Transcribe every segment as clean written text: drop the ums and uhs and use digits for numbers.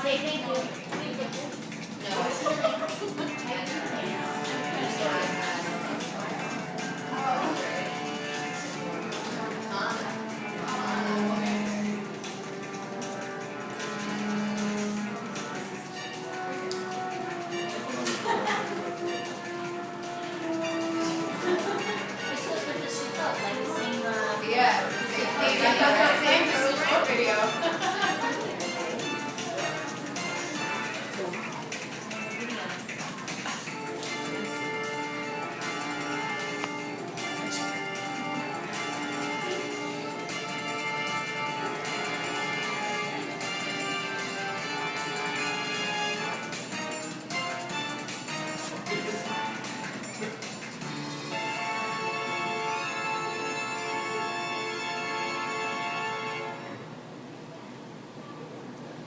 Say thank you. This was with the sheet up, like the same, Yeah, it's the same thing. That's the same, just a short video.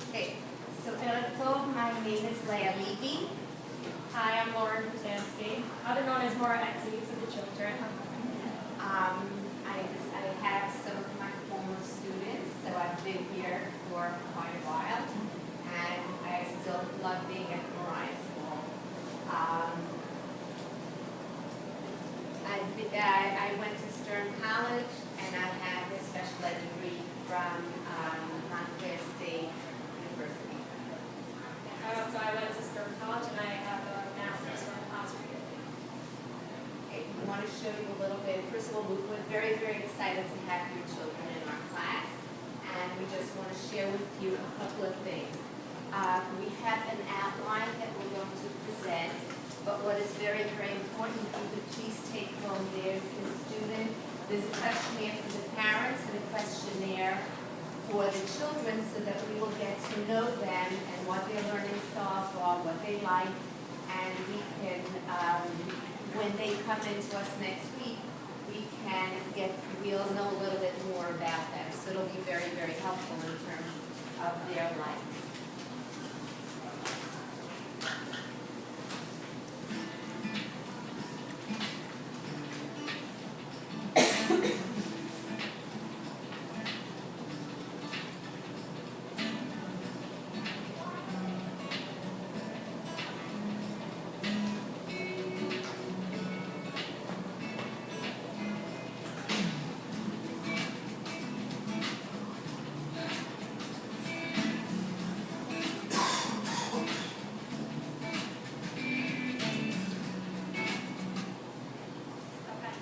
Okay, so my name is Leah Levy. Hi, I'm Lauren Krasansky, other known as Maura Etsy to the children. I have some of my former students, so I've been here for quite a while, and I still love being at Mariah School. I went to Stern College, and I have a special ed degree from Montclair State University. So I went to Stern College and I have a master's from Oswego. Okay, we want to show you a little bit. First of all, we're very, very excited to have your children in our class, and we just want to share with you a couple of things. We have an outline that we're going to present, but what is very, very important, if you could please take home, there's a questionnaire for the parents and a questionnaire for the children so that we will get to know them and what their learning styles are, what they like, and we can, when they come into us next week, we'll know a little bit more about them. So it'll be very, very helpful in terms of their life. Okay.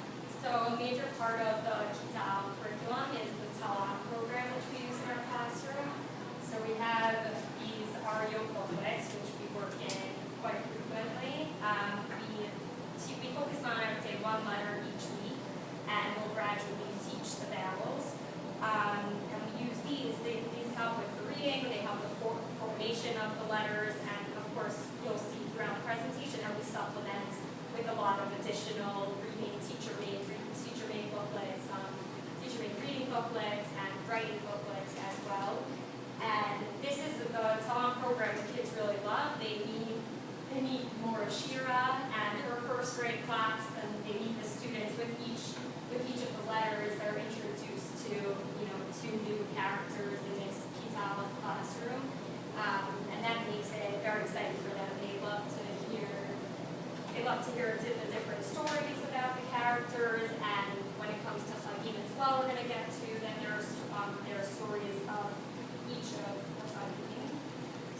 So a major part of the Kita curriculum is the Talam program, which we use in our classroom. So we have these REO booklets, which we work in quite frequently. We focus on, I would say, one letter each week, and we'll gradually teach the vowels. And we use these. These help with the reading, they help with formation of the letters, and of course, you'll see throughout the presentation how we supplement with a lot of additional reading, teacher-made booklets, teacher-made reading booklets, and writing booklets as well. And this is the Talam program the kids really love. They meet Maura Shira and her first grade class, and they meet the students with each of the letters. They're introduced to two new characters in this Kita classroom, and that makes it very exciting for them. They love to hear the different stories about the characters, and when it comes to Chagim as well, we're going to get to, then there are stories of each of the Chagim.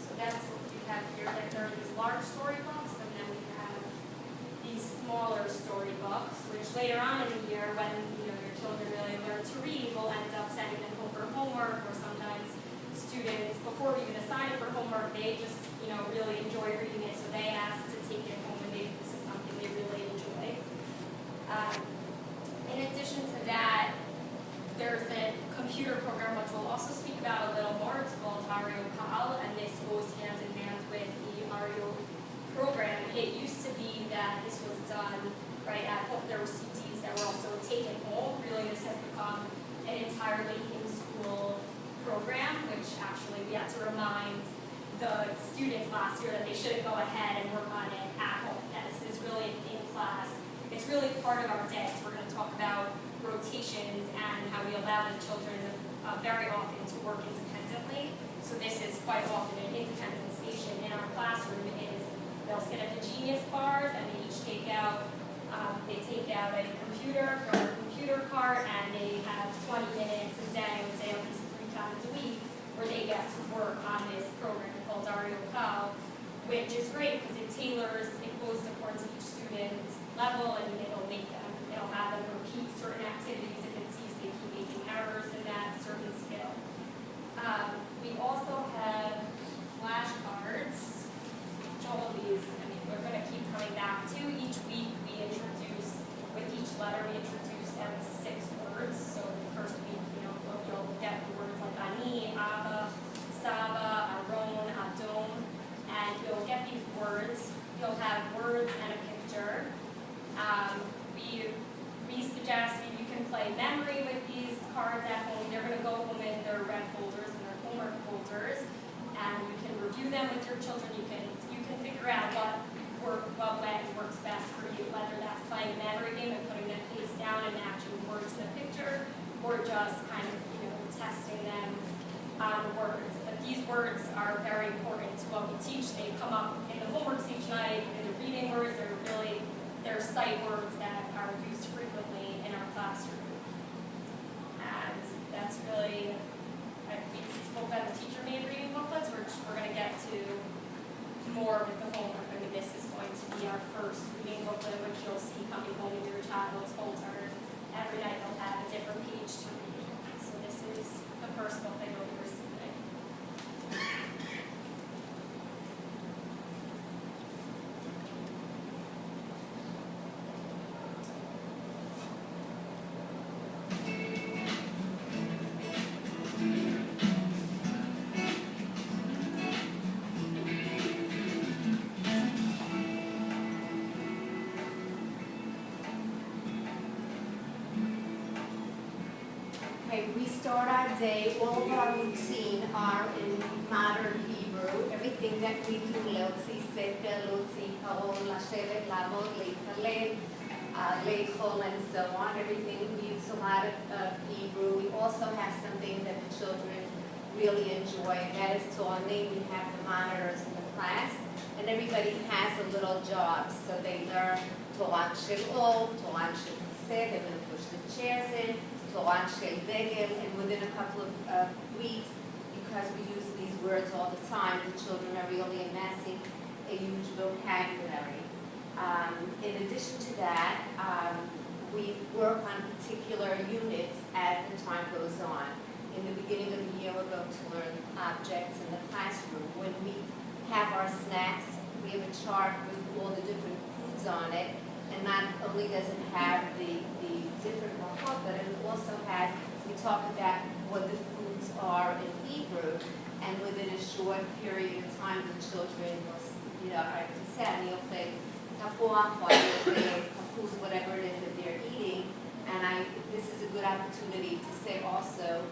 So that's what we have here. There are these large storybooks, and then we have these smaller storybooks, which later on in the year, when your children really learn to read, we'll end up sending them home for homework, or sometimes students, before we even assign it for homework, they just really enjoy reading it, so they ask to take it home, and this is something they really enjoy. In addition to that, there's a computer program which we'll also speak about a little more. It's called Ario Kal, and this goes hand in hand with the Ario program. It used to be that this was done right at home. There were CDs that were also taken home. Really, this has become an entirely in-school program, which actually we had to remind the students last year that they shouldn't go ahead and work on it at home. That this is really in class. It's really part of our day. We're going to talk about rotations and how we allow the children very often to work independently. So this is quite often an independent they'll sit at the Genius bars and they each take out a computer from a computer cart and they have 20 minutes a day, I would say at least 3 times a week, where they get to work on this program called Ario Cal, which is great because it tailors, it goes towards each student's level and it'll have them repeat certain activities if it sees they keep making errors in that certain skill. We also have flashcards, which all of these, we're going to keep coming back to. Each week we introduce, with each letter we introduce them 6 words. So the first week, you'll get the words like ani, aba, saba, aron, adon, and you'll get these words. You'll have words and a picture. We suggest you can play memory with these cards at home. They're going to go home in their red folders and their homework folders, and you can review them with your children. You can figure out what way works best for you, whether that's playing a memory game and putting them face down and matching words to the picture, or just kind of testing them on words. But these words are very important to what we teach. They come up in the homeworks each night, in the reading words. They're sight words that are used frequently in our classroom. And that's really, we spoke about the teacher-made reading booklets, which we're going to get to more with the homework. This is going to be our first reading booklet, which you'll see coming home in your child's folder. Every night they'll have a different page to read. So this is the first book that you'll be receiving. We start our day, all of our routine are in modern Hebrew. Everything that we do, leotzi sefer, leotzi parol, lashevet, lamod, leithalel, leichol, and so on. Everything we use a lot of Hebrew. We also have something that the children really enjoy, and that is Torani. We have the monitors in the class, and everybody has a little job. So they learn Toran Shel, Toran Shel Chesed, they're going to push the chairs in, Toran Shel Degel, and within a couple of weeks, because we use these words all the time, the children are really amassing a huge vocabulary. In addition to that, we work on particular units as the time goes on. In the beginning of the year, we're going to learn objects in the classroom. When we have our snacks, we have a chart with all the different foods on it, and not only does it have the different mahot, but it also has, we talk about what the foods are in Hebrew, and within a short period of time, the children will, are to say, whatever it is that they're eating. And this is a good opportunity to say also,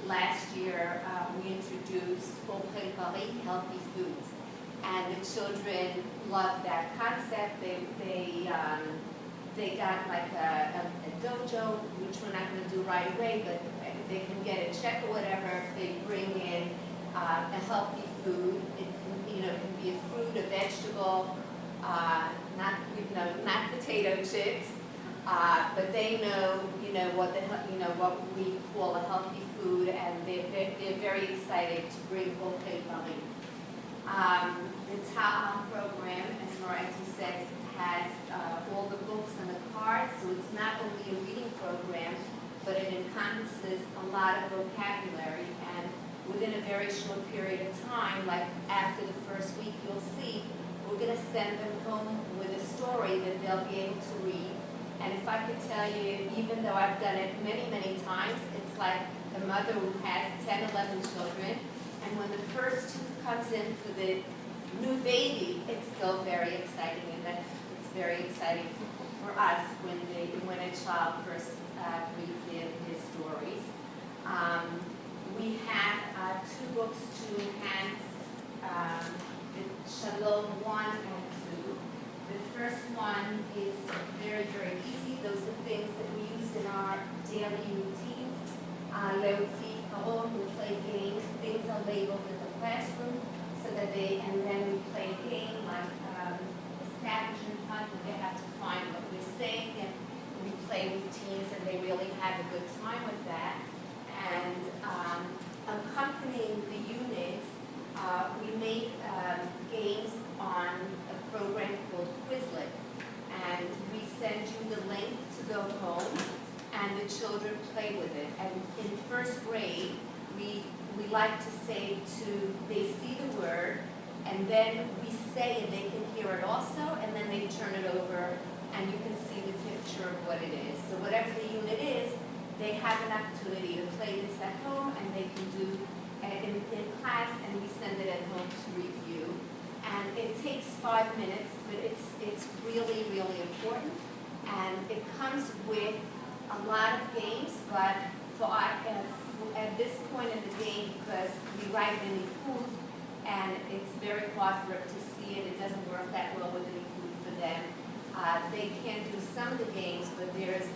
last year we introduced Ochel Bari, healthy foods. And the children loved that concept. They got like a dojo, which we're not going to do right away, but they can get a check or whatever if they bring in a healthy food. It can be a fruit, a vegetable, not potato chips, but they know what we call a healthy food, and they're very excited to bring Ochel Bari. The Ta'am program, as Moraiti says, has all the books and the cards, so it's not only a reading program, but it encompasses a lot of vocabulary, and within a very short period of time, like after the first week, you'll see, we're going to send them home with a story that they'll be able to read. And if I could tell you, even though I've done it many, many times, it's like a mother who has 10, 11 children, and when the first tooth comes in for the new baby, it's still very exciting, and it's very exciting for us when a child first reads his stories. We have 2 books to enhance the Shalom 1 and 2. The first one is very, very easy. Those are things that we use in our daily routines. Leotzi Parol, we play games. Things are labeled in the classroom so that and then we play a game like treasure hunt, and they have to find what we're saying, and we play with teams, and they really have a good time with that. And accompanying the units, we make games on a program called Quizlet. And we send you the link to go home, and the children play with it. And in first grade, we like to say they see the word, and then we say it, they can hear it also, and then they turn it over, and you can see the picture of what it is. So whatever the unit is, they have an opportunity to play this at home, and they can do in class, and we send it at home to review. And it takes 5 minutes, but it's really, really important. And it comes with a lot of games, but at this point in the game, because we write in the food, and it's very hard for them to see it, it doesn't work that well with any food for them. They can do some of the games, but there's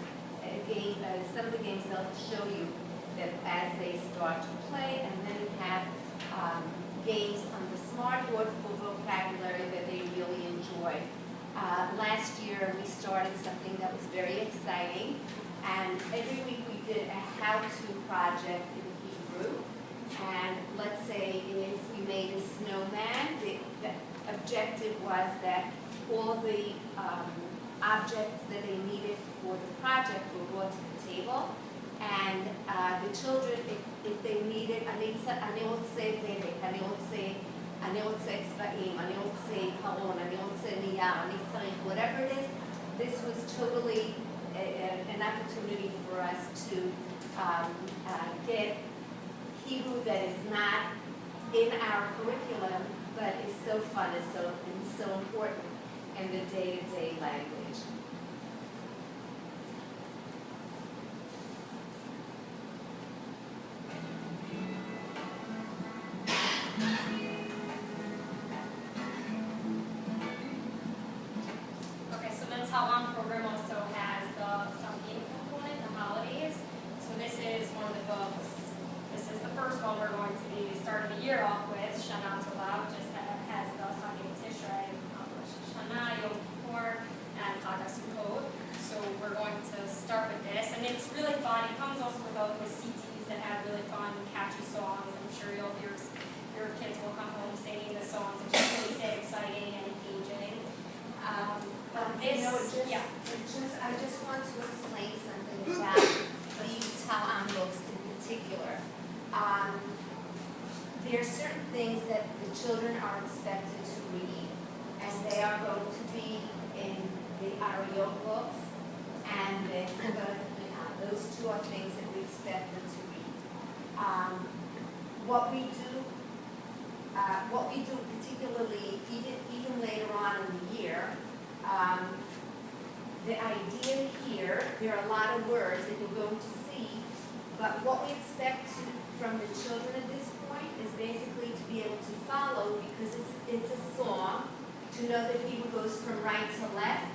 a game, some of the games they'll show you that as they start to play, and then we have games on the smart board for vocabulary that they really enjoy. Last year we started something that was very exciting, and every week we did a how-to project in Hebrew. And let's say if we made a snowman, the objective was that all the objects that they needed for the project were brought to the table. And the children, if they needed, אני רוצה דבק, אני רוצה צבעים, אני רוצה עיקרון, אני רוצה נייר, אני צריך, whatever it is, this was totally an opportunity for us to get Hebrew that is not in our curriculum, but is so fun and so important in the day-to-day language. Okay, so the Taiwan program also has the game component, the holidays. So this is one of the books. This is the first one we're going to be starting the year off with. Shana Tova, which has the Hagim Tishrei, Rosh Hashanah, Yom Kippur, and Chag HaSukkot. So we're going to start with this, and it's really fun. It comes also with CDs that have really fun, catchy songs. I'm sure your kids will come home singing the songs. It's just really exciting and engaging. I just want to explain something about these Taiwan books in particular. There are certain things that the children are expected to read, and they are going to be in the Ariel books, and those two are things that we expect them to read. What we do particularly, even later on in the year, the idea here, there are a lot of words that you're going to see, but what we expect from the children at this point is basically to be able to follow, because it's a song, to know that Hebrew goes from right to left.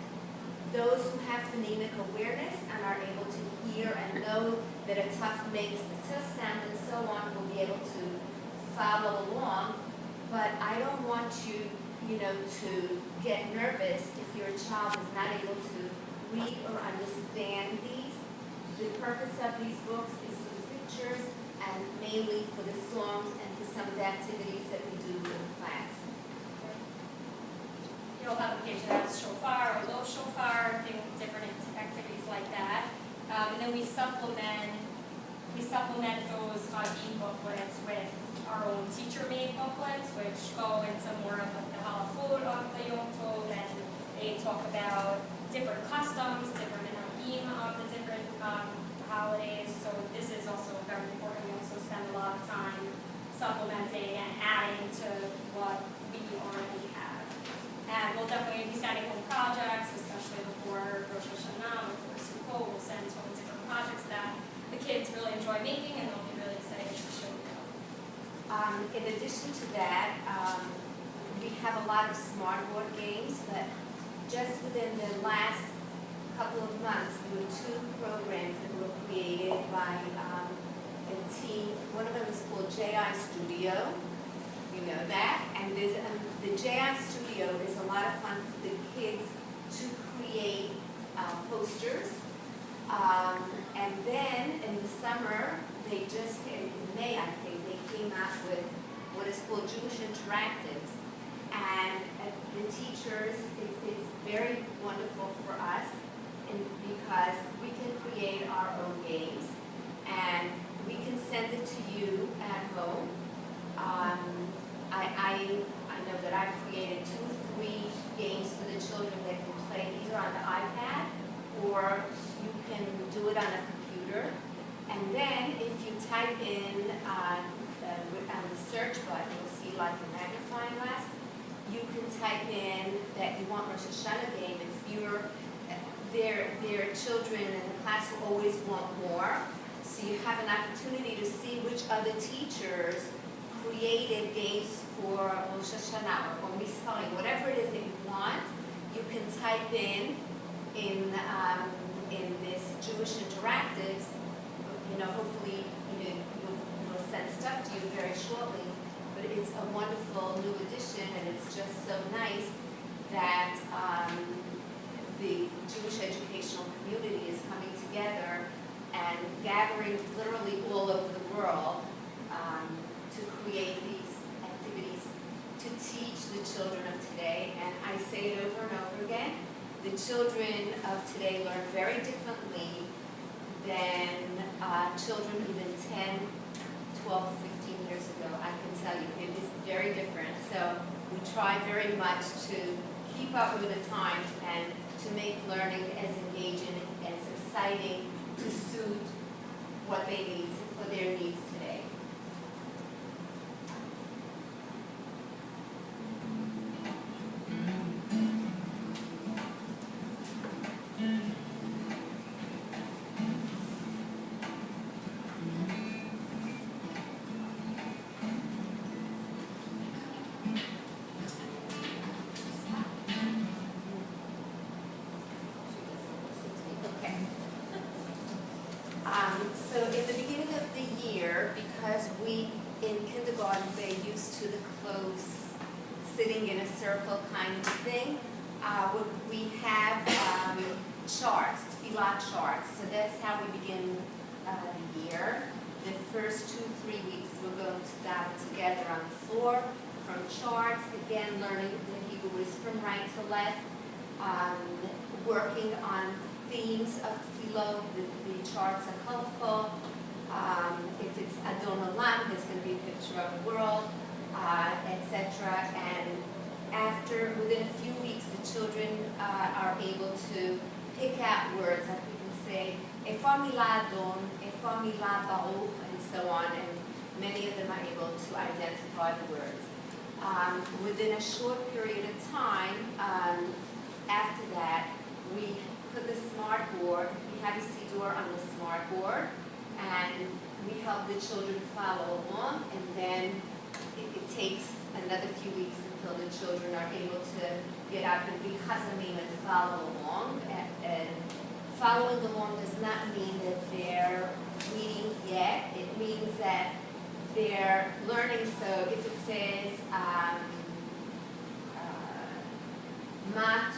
Those who have phonemic awareness and are able to hear and know that a tough makes the t sound and so on will be able to follow along. But I don't want you, to get nervous if your child is not able to read or understand these. The purpose of these books is for the pictures and mainly for the songs and for some of the activities that we do in class. You'll have a page that has shofar or low shofar, different activities like that. And then we supplement those Hagim booklets with our own teacher-made booklets, which go into more of the halachot of the Yom Tov, and they talk about different customs, different Hagim of the different holidays. So this is also very important. We also spend a lot of time supplementing and adding to what we already have. And we'll definitely be sending home projects, especially before Rosh Hashanah, before Sukkot. We'll send home different projects that the kids really enjoy making, and they'll be really excited to show you. In addition to that, we have a lot of smart board games, but just within the last couple of months, there were 2 programs that were created by a team. One of them is called JI Studio, you know that, and there's the JI Studio is a lot of fun for the kids to create posters. And then in the summer, in May I think, they came out with what is called Jewish Interactives. And the teachers, it's very wonderful for us because we can create our own games and we can send it to you at home. I know that I've created 2 or 3 games for the children that can play either on the iPad or you can do it on a computer. And then if you type in on the search button, you'll see like a magnifying glass. You can type in that you want Rosh Hashanah game. If their children in the class will always want more. So you have an opportunity to see which other teachers created games for Rosh Hashanah or Misparim, whatever it is that you want. You can type in this Jewish Interactives. Hopefully you'll send stuff to you very shortly. But it's a wonderful new addition, and it's just so nice that the Jewish educational community is coming together and gathering literally all over the world to create these activities to teach the children of today. And I say it over and over again, the children of today learn very differently than children even 10, 12, 15 years ago. I can tell you, it is very different. So we try very much to keep up with the times and to make learning as engaging, as exciting, to suit what they need, for their needs today. So in the beginning of the year, because in kindergarten, they're used to the close, sitting in a circle kind of thing, we have charts, tefillah charts. So that's how we begin the year. The first 2-3 weeks, we're going to dive together on the floor from charts, again, learning the Hebrew is from right to left, working on themes of tefillah. The charts are colorful. If it's Adon Olam, there's going to be a picture of the world, etc. And within a few weeks, the children are able to pick out words, like we can say, Efa milah Adon, Efa milah Baruch, and so on, and many of them are able to identify the words. Within a short period of time, after that, we put the smart board, we have a siddur on the smart board, and we help the children follow along, and then it takes another few weeks until the children are able to get up and be chazamim and follow along. And following along does not mean that they're reading yet. It means that they're learning. So if it says ma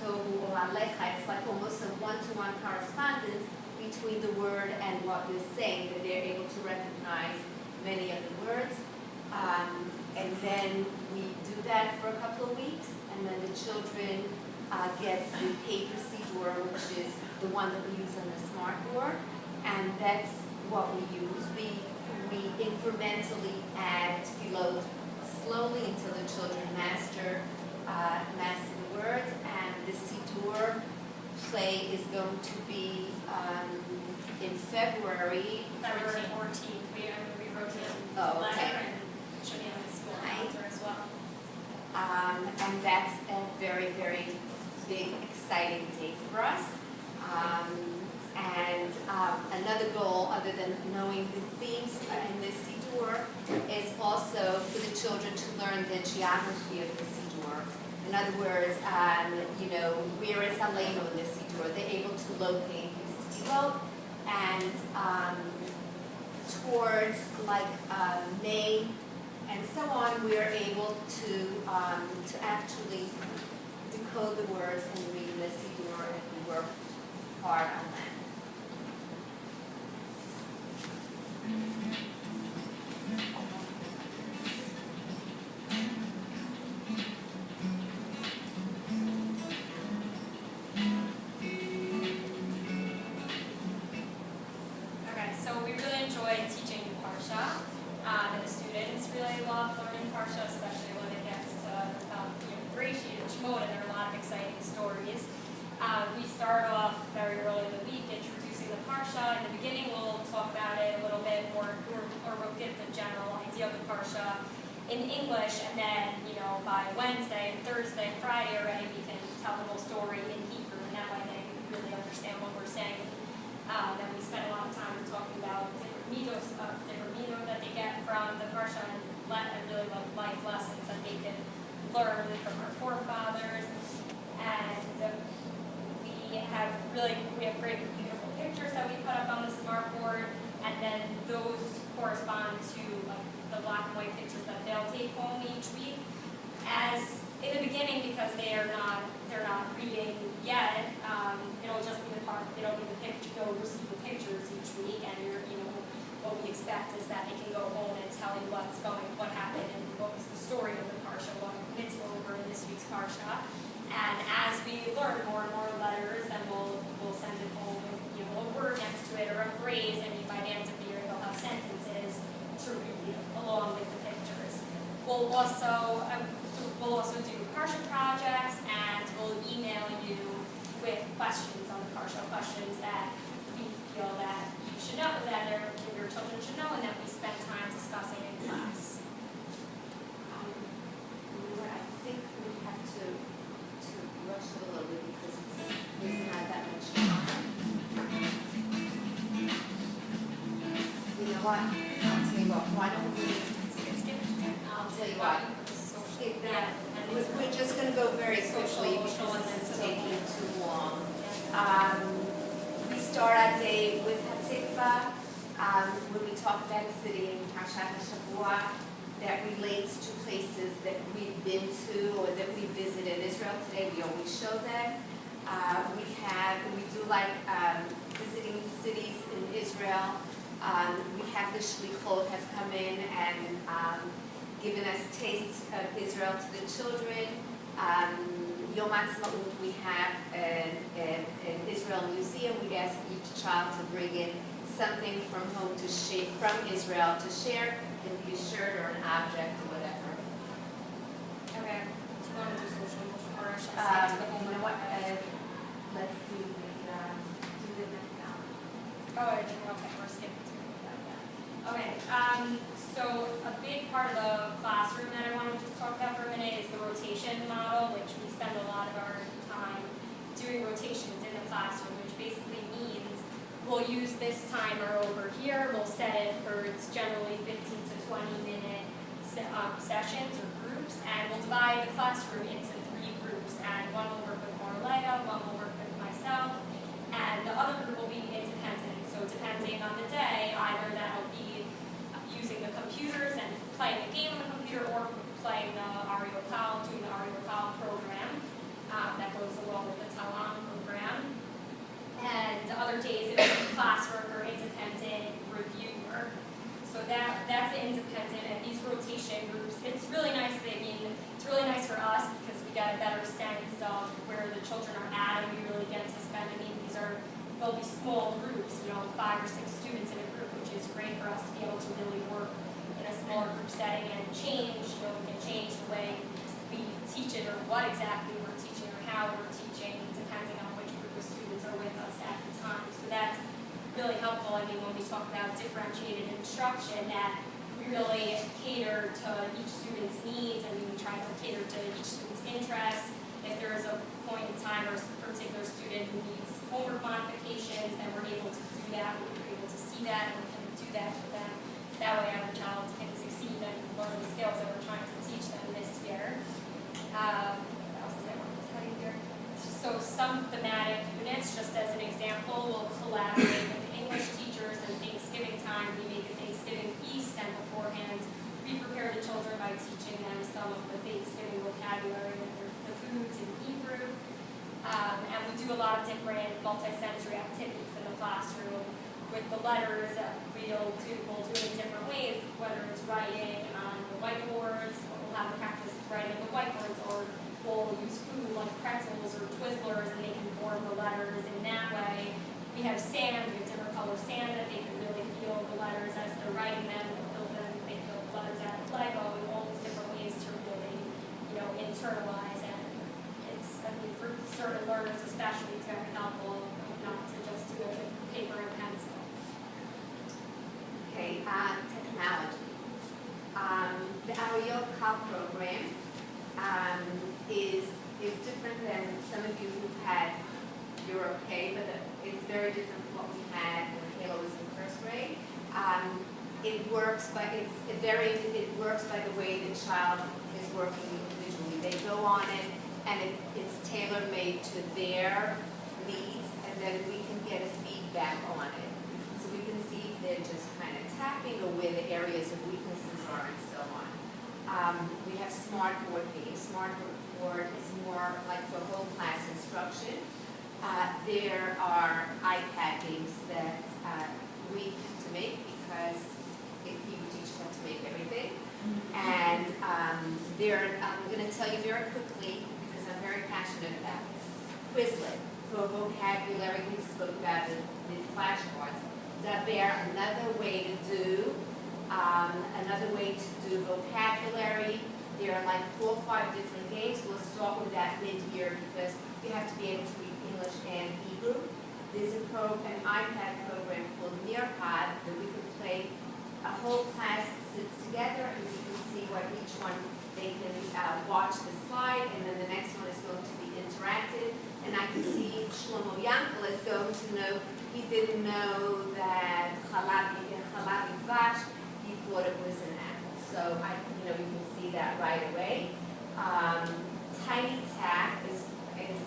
tohu alecha, it's like almost a one-to-one correspondence between the word and what we're saying, that they're able to recognize many of the words. And then we do that for a couple of weeks, and then the children get the paper siddur, which is the one that we use on the smart board, and that's what we use. We incrementally add tefillot slowly until the children master the words, and the siddur play is going to be in February 14th. We wrote it Oh, letter okay. and should be on the school Right. calendar as well. And that's a very, very big, exciting day for us. And another goal, other than knowing the themes in the siddur, is also for the children to learn the geography of the siddur. In other words, where is Aleinu in the siddur? They're able to locate his tefillot, and towards May and so on, we are able to actually decode the words and read the Siddur, and we work hard on that. Okay, so we really enjoy teaching Parsha, and the students really love learning Parsha, especially when it gets to Bereshit and Shemot, and there are a lot of exciting stories. We start off very early in the week introducing the Parsha. In the beginning, we'll talk about it a little bit more, or we'll give the general idea of the Parsha in English, and then, by Wednesday and Thursday and Friday already, we can tell the whole story in Hebrew, and that way they really understand what we're saying. Then we spend a lot of time talking about different midos that they get from the Parsha, and really love life lessons that they can learn from our forefathers. And we have great, beautiful pictures that we put up on the smart board, and then those correspond to the black and white pictures that they'll take home each week. As in the beginning, because they're not reading yet, it'll just be the part. They'll be the picture. They'll receive the pictures each week, and what we expect is that they can go home and tell you what happened, and what was the story of the Parsha, what mitzvah over in this week's Parsha. And as we learn more and more letters, then we'll send it home with a word next to it or a phrase, and by the end of the year they'll have sentences to read along with the pictures. We'll also do Parsha projects, and we'll email you with questions on the Parsha, questions that we feel that you should know, that your children should know, and that we spend time discussing in class. I think we have to rush it a little bit because there's not that much time. You know what? I'll tell you what. Why don't we? I'll tell you what. Skip that. We're just going to go very quickly because this is taking too long. We start our day with Hatikva, when we talk about a city in Parshat HaShavua that relates to places that we've been to or that we visited Israel today. We always show them. We do like visiting cities in Israel. We have the shlichot have come in and given us tastes of Israel to the children. Yom Ha'atzmaut, we have an Israel museum. We ask each child to bring in something from home from Israel to share. It can be a shirt or an object or whatever. Okay. Do you want to do social emotional, or should I skip to the You know homework? what? Let's do the next now. Oh, okay, we're skipping to that, yeah. Okay, so a big part of the classroom that I want to just talk about for a minute is the rotation model, which we spend a lot of our time doing rotations in the classroom, which basically means we'll use this timer over here, we'll set it for, it's generally 15 to 20 minute sessions or groups, and we'll divide the classroom into 3 groups, and one will work with Marlea, one will work with myself, and the other group will be independent. So depending on the day, either that'll be using the computers and playing a game on the computer, or playing the Ario Kal, doing the Ario Kal program that goes along with the Talan program. And the other days it'll be classwork or independent review work. So that's the independent, and these rotation groups, it's really nice. It's really nice for us because we get a better sense of where the children are at, and we really get to spend. They'll be small groups, 5 or 6 students in a group, which is great for us to be able to really work in a smaller group setting and change. We can change the way we teach it, or what exactly we're teaching, or how we're teaching, depending on which group of students are with us at the time. So that's really helpful. When we talk about differentiated instruction, that we really cater to each student's needs, and we try to cater to each student's interests. If there is a point in time or a particular student who needs homework modifications, then we're able to do that. We're able to see that, and we can do that for them. That way our child can succeed and learn the skills that we're trying to teach them this year. What else did I want to tell you here? So some thematic units, just as an example, will collaborate with the English teachers, and Thanksgiving time we make a Thanksgiving feast, and beforehand we prepare the children by teaching them some of the Thanksgiving vocabulary, the foods in Hebrew, And we do a lot of different multi-sensory activities in the classroom with the letters that we'll do in different ways, whether it's writing on the whiteboards, or we'll have them practice writing on the whiteboards, or we'll use food like pretzels or Twizzlers and they can form the letters in that way. We have sand, we have different color sand that they can really feel the letters as they're writing them, they feel the letters out of Lego, and all these different ways to really, internalize. And it's, for certain learners especially, it's very helpful not to just do it with paper and pencil. Okay, technology. The Ario Cal program is different than some of you who've had Europe K, but it's very different from what we had when Kayla was in first grade. It works by the way the child is working individually. They go on it, and it's tailor-made to their needs, and then we can get a feedback on it. So we can see if they're just kind of tapping or where the areas of weaknesses are and so on. We have Smartboard games. Smartboard is more like for whole class instruction. There are iPad games that we have to make because people teachers have to make everything. And I'm going to tell you very quickly because I'm very passionate about this. Quizlet for vocabulary. We spoke about the flashcards. Daber, another way to do vocabulary. There are like 4 or 5 different games. We'll start with that mid-year because you have to be able to read English and Hebrew. There's an iPad program called Nearpod that we can play. A whole class sits together and you can see what each one, they can watch the slide, and then the next one is going to be interactive. And I can see Shlomo Yankel is going to know, he didn't know that Chalabi Vash, he thought it was an apple. So you can see that right away. Tiny Tap is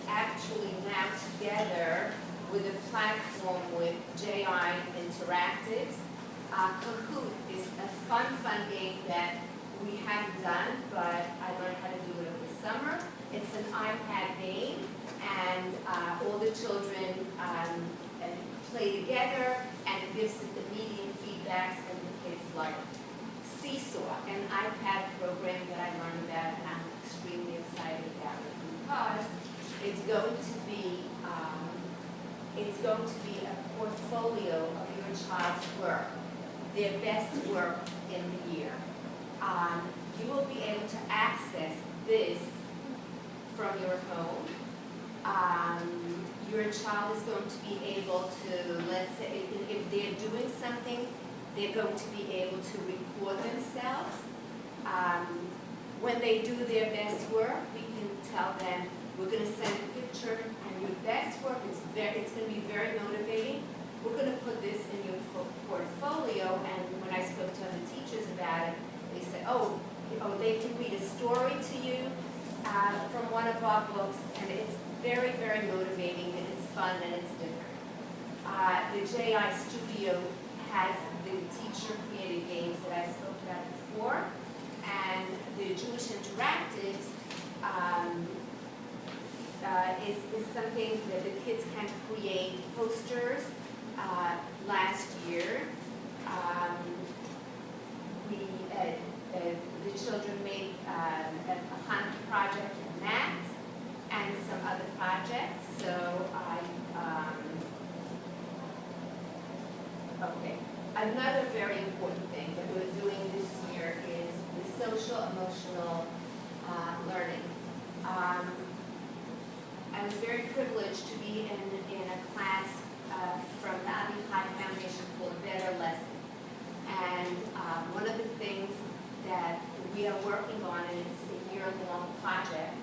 actually now together with a platform with JI Interactives. Kahoot is a fun game that we haven't done, but I learned how to do it over the summer. It's an iPad game, and all the children play together, and it gives immediate feedbacks, and the kids like it. Seesaw, an iPad program that I learned about, and I'm extremely excited about it because it's going to be a portfolio of your child's work, their best work in the year. You will be able to access this from your home. Your child is going to be able to, let's say, if they're doing something, they're going to be able to record themselves. When they do their best work, we can tell them, we're going to send a picture and your best work, it's going to be very motivating. We're going to put this in your portfolio, and when I spoke to other teachers about it, they said, they can read a story to you from one of our books, and it's very, very motivating, and it's fun, and it's different. The JI Studio has the teacher-created games that I spoke about before, and the Jewish Interactives is something that the kids can create posters. Last year, the children made a Hanukkah project in that and some other projects. So another very important thing that we're doing this year is the social emotional learning. I was very privileged to be in a class from the Avichai Foundation called Better Lesson. And one of the things that we are working on, and it's a year-long project,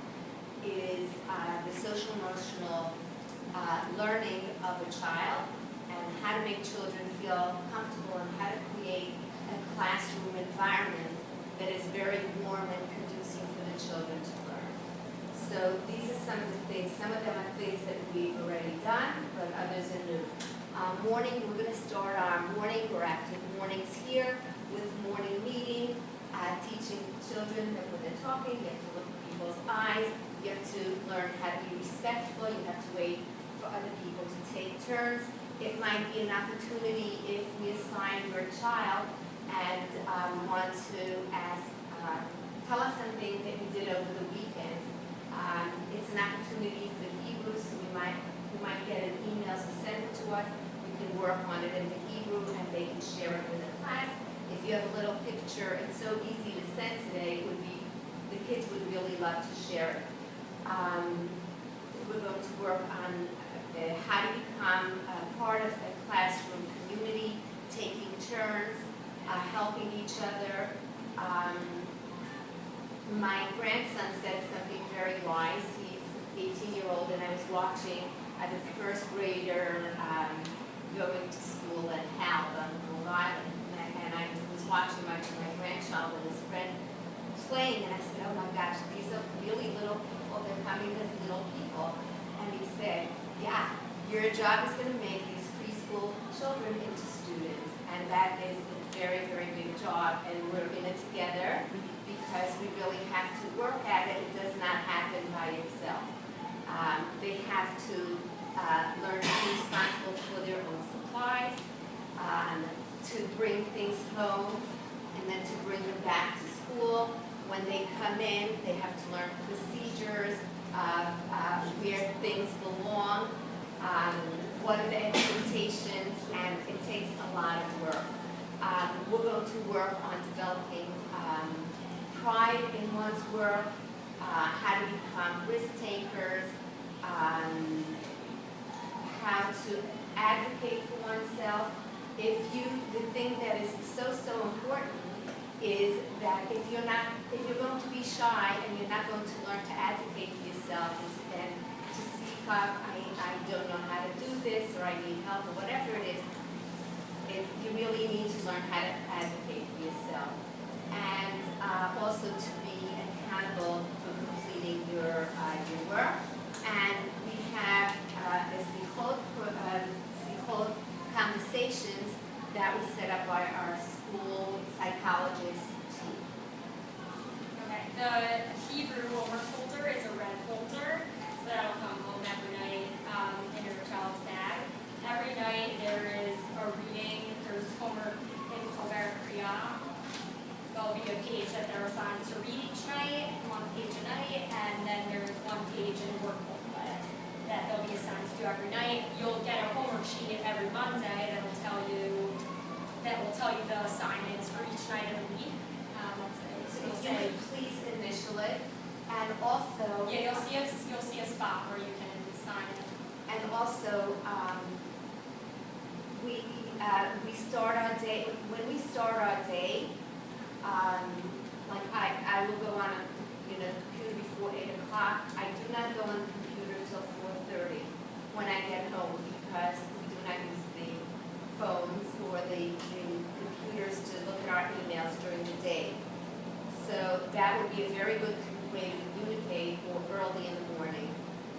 is the social emotional learning of a child and how to make children feel comfortable and how to create a classroom environment that is very warm and conducive for the children to learn. So these are some of the things. Some of them are things that we've already done, but others are new. Morning, we're going to start our morning or active mornings here with morning meeting, teaching children that when they're talking, you have to look people's eyes. You have to learn how to be respectful. You have to wait for other people to take turns. It might be an opportunity if we assign your child and want to ask, tell us something that you did over the weekend. It's an opportunity for Hebrew, so we might get an email, so send it to us. We can work on it in the Hebrew and they can share it with the class. If you have a little picture, it's so easy to send today, the kids would really love to share it. We're going to work on how to become a part of a classroom community, taking turns, helping each other. My grandson said something very wise. He's 18-year-old, and I was watching the first grader going to school at Howell on Long Island, and I was watching my grandchild and his friend playing, and I said, oh my gosh, these are really little people. They're coming as little people. And he said, yeah, your job is going to make these preschool children into students, and that is a very, very big job, and we're in it together because we really have to work at it. It does not happen by itself. They have to learn to be responsible for their own supplies, to bring things home, and then to bring them back to school. When they come in, they have to learn procedures, where things belong, what are the expectations, and it takes a lot of work. We're going to work on developing pride in one's work, how to become risk takers, how to advocate for oneself. The thing that is so important is that if you're going to be shy and you're not going to learn to advocate for yourself and to speak up, I don't know how to do this, or I need help, or whatever it is, you really need to learn how to advocate for yourself. And also to be accountable for completing your work. And we have a Sichot conversations that was set up by our school psychologist team. Okay, the Hebrew homework folder is a red folder, so that'll come home every night in your child's bag. Every night there is a reading, there's homework in Chover Kriya. There'll be a page that they're assigned to read each night, one page a night, and then there's one page in the workbook that they'll be assigned to do every night. You'll get a homework sheet every Monday that will tell you the assignments for each night of the week. So if you would please initial it, and also Yeah, you'll see a spot where you can sign it. and also we start our day when we start our day. Like I will go on a computer before 8 o'clock. I do not go on the computer till 4:30 when I get home, because we do not use the phones or the computers to look at our emails during the day. So that would be a very good way to communicate, or early in the morning,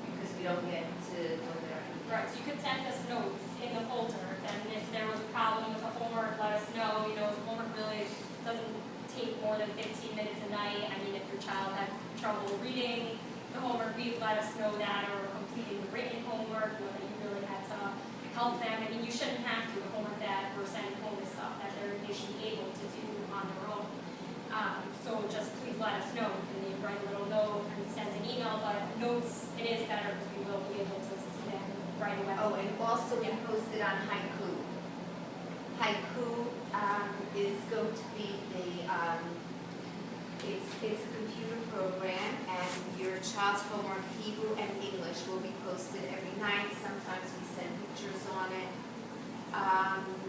because we don't get to look at our emails. Right, so you could send us notes in the folder, and if there was a problem with the homework, let us know. The homework really doesn't take more than 15 minutes a night. I mean, if your child had trouble reading the homework, let us know that, or completing the written homework, whether you really had to help them. I mean, you shouldn't have to. The homework that we're sending home is stuff that they should be able to do on their own. So just please let us know. You can write a little note and send an email, but notes, it is better because we will be able to see them right away. Oh, and also we posted on Haiku. Haiku is going to be it's a computer program, and your child's homework, Hebrew and English, will be posted every night. Sometimes we send pictures on it.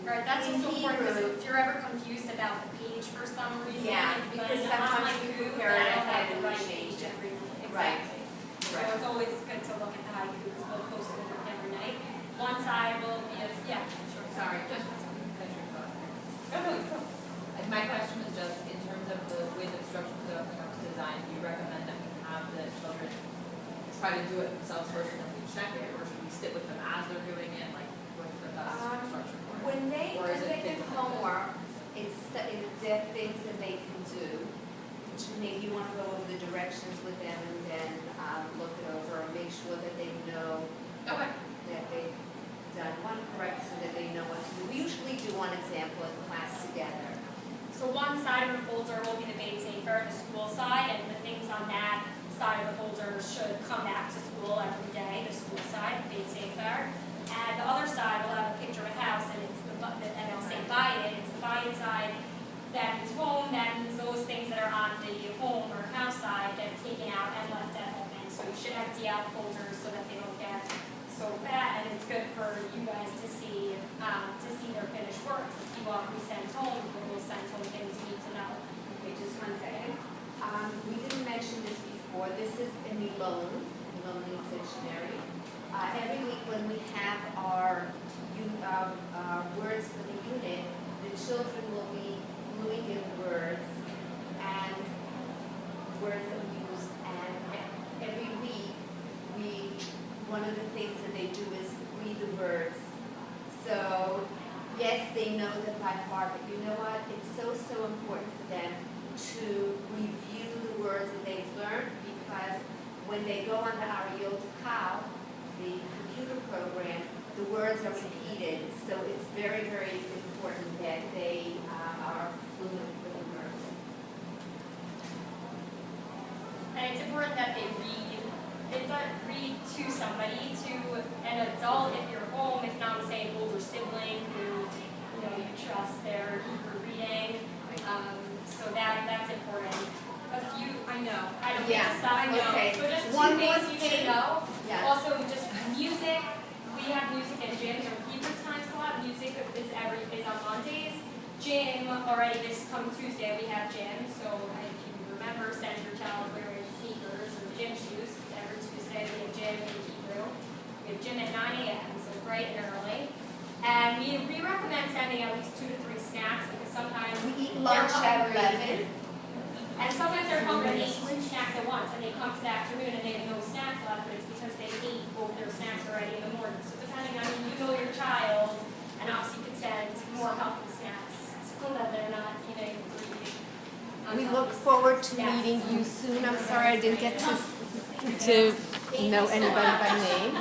Right, that's in also important, because Hebrew- if you're ever confused about the page for some reason, Yeah, it's because been sometimes on we Haiku, prepare it that'll ahead have the and we right change page it. every night. Right. Exactly. So Right. it's always good to look at the Haiku, because they'll post it every night. One side will be sure. Sorry, just finish your thought. No, go. My question was just in terms of the way the instructions are designed, do you recommend that we have the children try to do it themselves first and then we check it, or should we sit with them as they're doing it? Like, what's the best instruction for it? When they Or is it get different? homework, there are things that they can do maybe you want to go over the directions with them and then look it over and make sure that they know Okay. that they've done one correct so that they know what to do. We usually do one example in class together. So one side of the folder will be the Made Safer, the school side, and the things on that side of the folder should come back to school every day, the school side, Made Safer. And the other side will have a picture of a house, and it's and it'll say buy it. It's the buy it side. That means home, that means those things that are on the home or house side get taken out and left at home. And so you should empty out folders so that they don't get so fat, and it's good for you guys to see their finished work, to see what we sent home, but we'll send home things you need to know. Okay, just 1 second. We didn't mention this before. This is in the Learning Dictionary. Every week when we have our words for the unit, the children will be gluing in words and words that we use. And every week, one of the things that they do is read the words. So, yes, they know them by heart, but you know what? It's so important for them to review the words that they've learned, because when they go on the Ariel Cow, the computer program, the words are repeated. So it's very important that they are fluent with the words. And it's important that they read to somebody, to an adult if you're home, if not, say, an older sibling who you trust their reading. So that's important. I don't think Yeah, to stop. I know. Okay. So just One two more things you should thing. know. Yeah. Also, just music. We have music in gym. So Hebrew time slot. Music is on Mondays. Gym already this coming Tuesday we have gym. So if you remember, send your child wearing sneakers or gym shoes. Every Tuesday we have gym in Hebrew. We have gym at 9 a.m. So bright and early. And we recommend sending at least 2 to 3 snacks, because sometimes We eat lunch at hungry. 11. And sometimes they're hungry and they eat 2 snacks at once, and they come to the afternoon and they have no snacks left, but it's because they ate both their snacks already in the morning. So depending on your child, and obviously you could send more healthy snacks so that they're not eating or eating. We look forward to Yes. meeting you soon. I'm sorry I didn't get to know anybody by name.